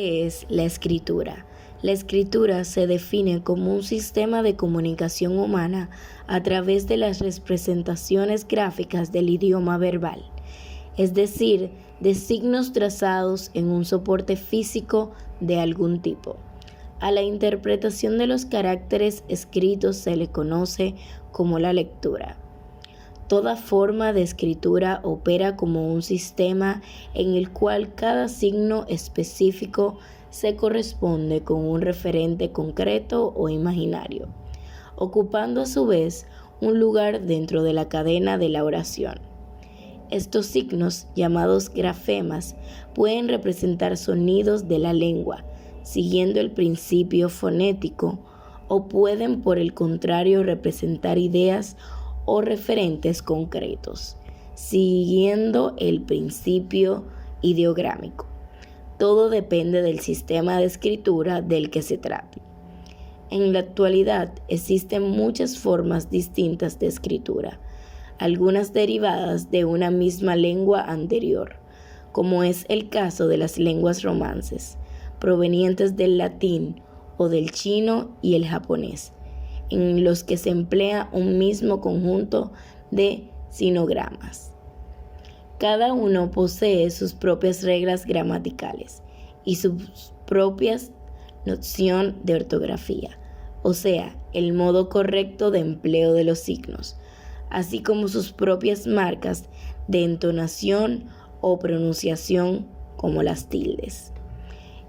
Es la escritura. La escritura se define como un sistema de comunicación humana a través de las representaciones gráficas del idioma verbal, es decir, de signos trazados en un soporte físico de algún tipo. A la interpretación de los caracteres escritos se le conoce como la lectura. Toda forma de escritura opera como un sistema en el cual cada signo específico se corresponde con un referente concreto o imaginario, ocupando a su vez un lugar dentro de la cadena de la oración. Estos signos, llamados grafemas, pueden representar sonidos de la lengua, siguiendo el principio fonético, o pueden, por el contrario, representar ideas o referentes concretos, siguiendo el principio ideográmico. Todo depende del sistema de escritura del que se trate. En la actualidad existen muchas formas distintas de escritura, algunas derivadas de una misma lengua anterior, como es el caso de las lenguas romances, provenientes del latín o del chino y el japonés, en los que se emplea un mismo conjunto de sinogramas. Cada uno posee sus propias reglas gramaticales y sus propias noción de ortografía, o sea, el modo correcto de empleo de los signos, así como sus propias marcas de entonación o pronunciación como las tildes.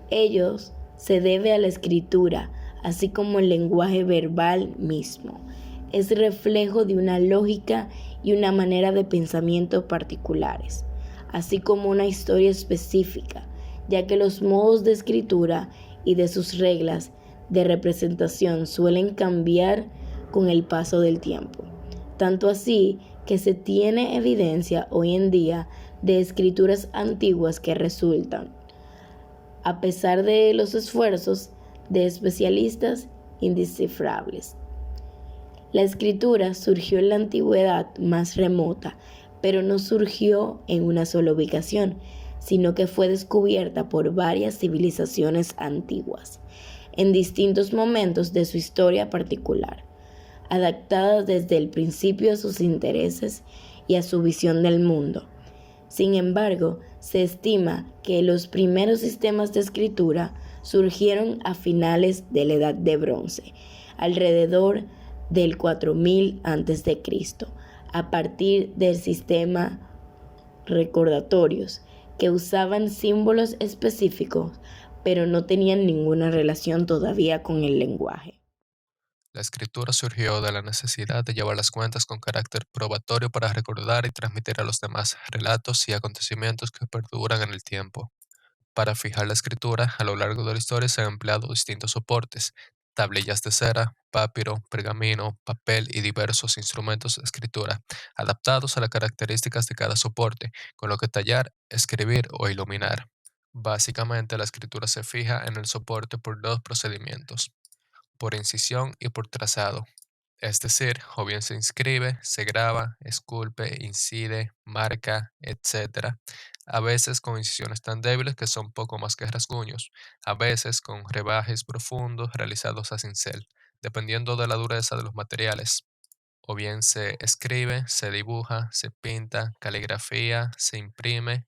Ellos se debe a la escritura, así como el lenguaje verbal mismo. Es reflejo de una lógica y una manera de pensamiento particulares, así como una historia específica, ya que los modos de escritura y de sus reglas de representación suelen cambiar con el paso del tiempo. Tanto así que se tiene evidencia hoy en día de escrituras antiguas que resultan, a pesar de los esfuerzos de especialistas, indescifrables. La escritura surgió en la antigüedad más remota, pero no surgió en una sola ubicación, sino que fue descubierta por varias civilizaciones antiguas, en distintos momentos de su historia particular, adaptada desde el principio a sus intereses y a su visión del mundo. Sin embargo, se estima que los primeros sistemas de escritura surgieron a finales de la Edad de Bronce, alrededor del 4000 a.C., a partir del sistema recordatorios, que usaban símbolos específicos, pero no tenían ninguna relación todavía con el lenguaje. La escritura surgió de la necesidad de llevar las cuentas con carácter probatorio para recordar y transmitir a los demás relatos y acontecimientos que perduran en el tiempo. Para fijar la escritura, a lo largo de la historia se han empleado distintos soportes: tablillas de cera, papiro, pergamino, papel y diversos instrumentos de escritura, adaptados a las características de cada soporte, con lo que tallar, escribir o iluminar. Básicamente, la escritura se fija en el soporte por dos procedimientos: por incisión y por trazado. Es decir, o bien se inscribe, se graba, esculpe, incide, marca, etc. A veces con incisiones tan débiles que son poco más que rasguños, a veces con rebajes profundos realizados a cincel, dependiendo de la dureza de los materiales. O bien se escribe, se dibuja, se pinta, caligrafía, se imprime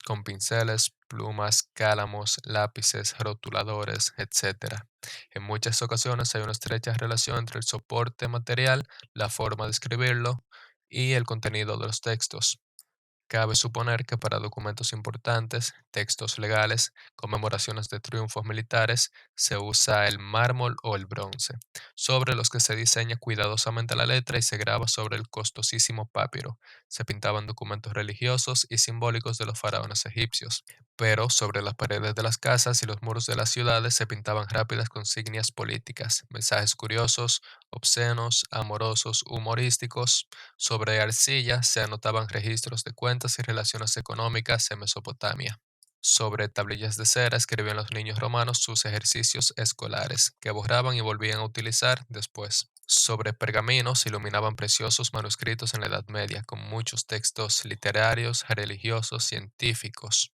con pinceles, plumas, cálamos, lápices, rotuladores, etc. En muchas ocasiones hay una estrecha relación entre el soporte material, la forma de escribirlo y el contenido de los textos. Cabe suponer que para documentos importantes, textos legales, conmemoraciones de triunfos militares, se usa el mármol o el bronce, sobre los que se diseña cuidadosamente la letra y se graba sobre el costosísimo papiro. Se pintaban documentos religiosos y simbólicos de los faraones egipcios, pero sobre las paredes de las casas y los muros de las ciudades se pintaban rápidas consignias políticas, mensajes curiosos, obscenos, amorosos, humorísticos. Sobre arcilla se anotaban registros de cuentas y relaciones económicas en Mesopotamia. Sobre tablillas de cera escribían los niños romanos sus ejercicios escolares, que borraban y volvían a utilizar después. Sobre pergaminos se iluminaban preciosos manuscritos en la Edad Media, con muchos textos literarios, religiosos, científicos.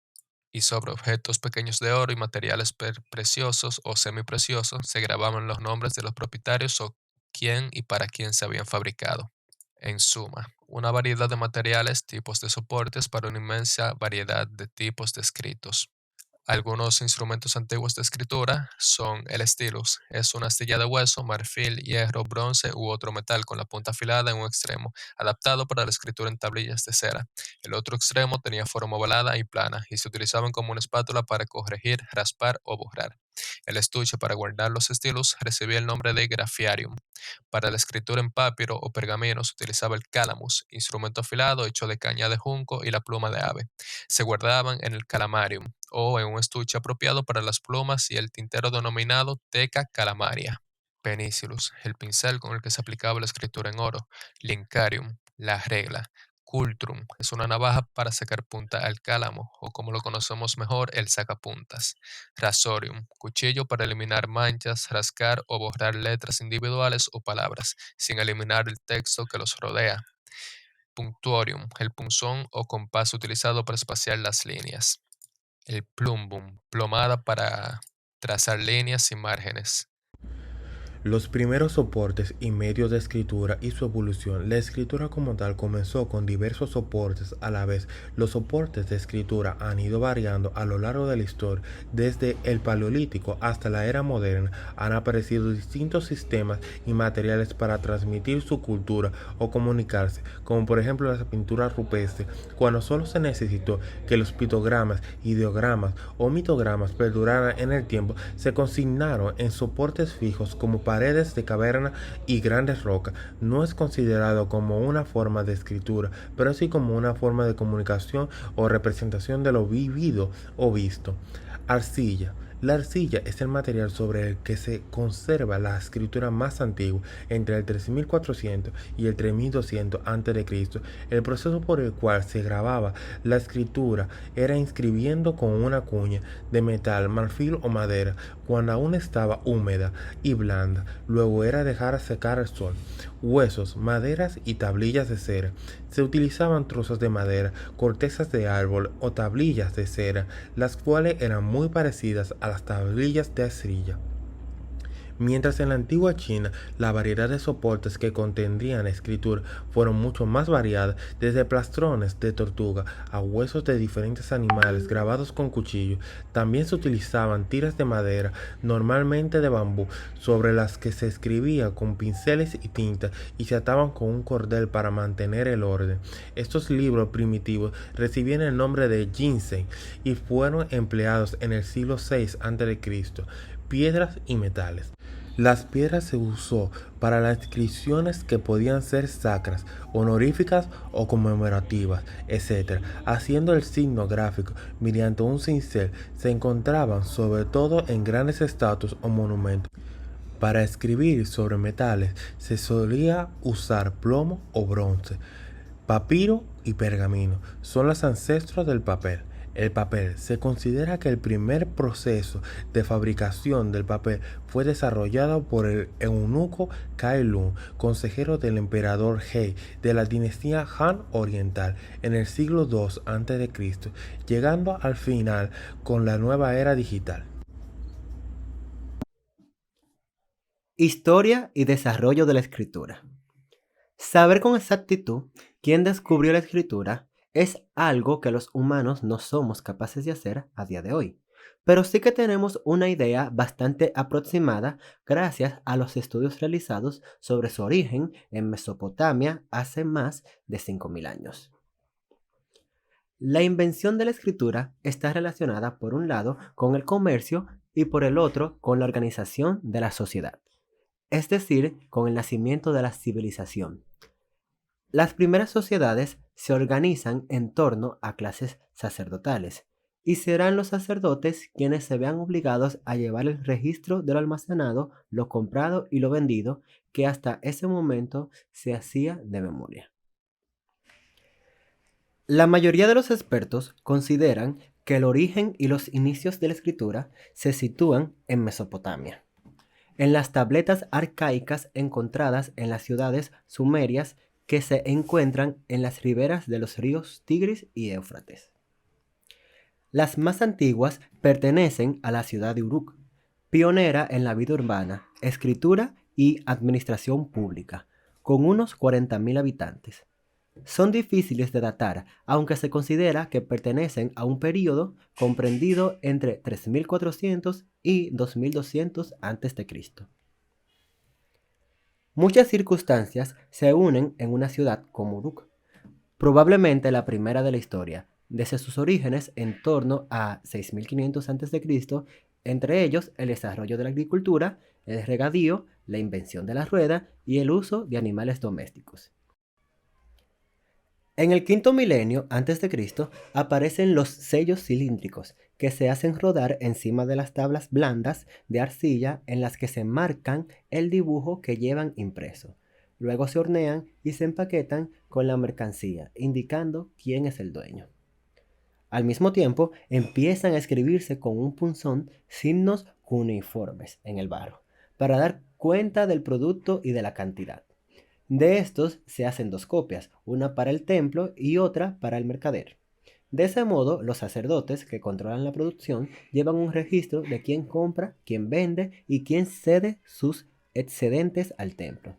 y sobre objetos pequeños de oro y materiales preciosos o semipreciosos se grababan los nombres de los propietarios o quién y para quién se habían fabricado. En suma, una variedad de materiales, tipos de soportes para una inmensa variedad de tipos de escritos. Algunos instrumentos antiguos de escritura son el stylus. Es una astilla de hueso, marfil, hierro, bronce u otro metal con la punta afilada en un extremo, adaptado para la escritura en tablillas de cera. El otro extremo tenía forma ovalada y plana y se utilizaban como una espátula para corregir, raspar o borrar. El estuche para guardar los stylus recibía el nombre de graphiarium. Para la escritura en papiro o pergamino se utilizaba el calamus, instrumento afilado hecho de caña de junco y la pluma de ave. Se guardaban en el calamarium o en un estuche apropiado para las plumas y el tintero denominado teca calamaria. Penicillus, el pincel con el que se aplicaba la escritura en oro. Lincarium, la regla. Cultrum, es una navaja para sacar punta al cálamo, o como lo conocemos mejor, el sacapuntas. Rasorium, cuchillo para eliminar manchas, rascar o borrar letras individuales o palabras, sin eliminar el texto que los rodea. Punctuorium, el punzón o compás utilizado para espaciar las líneas. El plumbum, plomada para trazar líneas y márgenes. Los primeros soportes y medios de escritura y su evolución. La escritura como tal comenzó con diversos soportes a la vez. Los soportes de escritura han ido variando a lo largo de la historia. Desde el Paleolítico hasta la era moderna han aparecido distintos sistemas y materiales para transmitir su cultura o comunicarse, como por ejemplo las pinturas rupestres, cuando solo se necesitó que los pictogramas, ideogramas o mitogramas perduraran en el tiempo, se consignaron en soportes fijos como paredes de caverna y grandes rocas. No es considerado como una forma de escritura, pero sí como una forma de comunicación o representación de lo vivido o visto. Arcilla. La arcilla es el material sobre el que se conserva la escritura más antigua, entre el 3400 y el 3200 a.C. El proceso por el cual se grababa la escritura era inscribiendo con una cuña de metal, marfil o madera, cuando aún estaba húmeda y blanda. Luego era dejar secar al sol. Huesos, maderas y tablillas de cera. Se utilizaban trozos de madera, cortezas de árbol o tablillas de cera, las cuales eran muy parecidas a las tablillas de arcilla. Mientras en la antigua China la variedad de soportes que contendrían escritura fueron mucho más variadas, desde plastrones de tortuga a huesos de diferentes animales grabados con cuchillo. También se utilizaban tiras de madera, normalmente de bambú, sobre las que se escribía con pinceles y tinta y se ataban con un cordel para mantener el orden. Estos libros primitivos recibían el nombre de ginseng y fueron empleados en el siglo VI a.C. Piedras y metales. Las piedras se usó para las inscripciones que podían ser sacras, honoríficas o conmemorativas, etc., haciendo el signo gráfico mediante un cincel. Se encontraban sobre todo en grandes estatuas o monumentos. Para escribir sobre metales se solía usar plomo o bronce. Papiro y pergamino son los ancestros del papel. El papel. Se considera que el primer proceso de fabricación del papel fue desarrollado por el eunuco Kai Lun, consejero del emperador He de la dinastía Han Oriental en el siglo II a.C., llegando al final con la nueva era digital. Historia y desarrollo de la escritura. Saber con exactitud quién descubrió la escritura es algo que los humanos no somos capaces de hacer a día de hoy, pero sí que tenemos una idea bastante aproximada gracias a los estudios realizados sobre su origen en Mesopotamia hace más de 5000 años. La invención de la escritura está relacionada por un lado con el comercio y por el otro con la organización de la sociedad, es decir, con el nacimiento de la civilización. Las primeras sociedades se organizan en torno a clases sacerdotales, y serán los sacerdotes quienes se vean obligados a llevar el registro de lo almacenado, lo comprado y lo vendido, que hasta ese momento se hacía de memoria. La mayoría de los expertos consideran que el origen y los inicios de la escritura se sitúan en Mesopotamia, en las tabletas arcaicas encontradas en las ciudades sumerias que se encuentran en las riberas de los ríos Tigris y Éufrates. Las más antiguas pertenecen a la ciudad de Uruk, pionera en la vida urbana, escritura y administración pública, con unos 40.000 habitantes. Son difíciles de datar, aunque se considera que pertenecen a un período comprendido entre 3400 y 2200 a.C. Muchas circunstancias se unen en una ciudad como Uruk, probablemente la primera de la historia, desde sus orígenes en torno a 6500 a.C., entre ellos el desarrollo de la agricultura, el regadío, la invención de la rueda y el uso de animales domésticos. En el quinto milenio a.C. aparecen los sellos cilíndricos que se hacen rodar encima de las tablas blandas de arcilla en las que se marcan el dibujo que llevan impreso. Luego se hornean y se empaquetan con la mercancía, indicando quién es el dueño. Al mismo tiempo, empiezan a escribirse con un punzón signos cuneiformes en el barro, para dar cuenta del producto y de la cantidad. De estos se hacen dos copias, una para el templo y otra para el mercader. De ese modo, los sacerdotes que controlan la producción llevan un registro de quién compra, quién vende y quién cede sus excedentes al templo.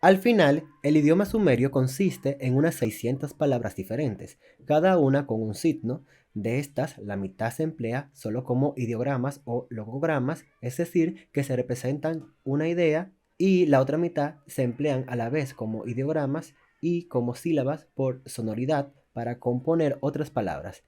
Al final, el idioma sumerio consiste en unas 600 palabras diferentes, cada una con un signo. De estas, la mitad se emplea solo como ideogramas o logogramas, es decir, que se representan una idea, y la otra mitad se emplean a la vez como ideogramas y como sílabas por sonoridad para componer otras palabras,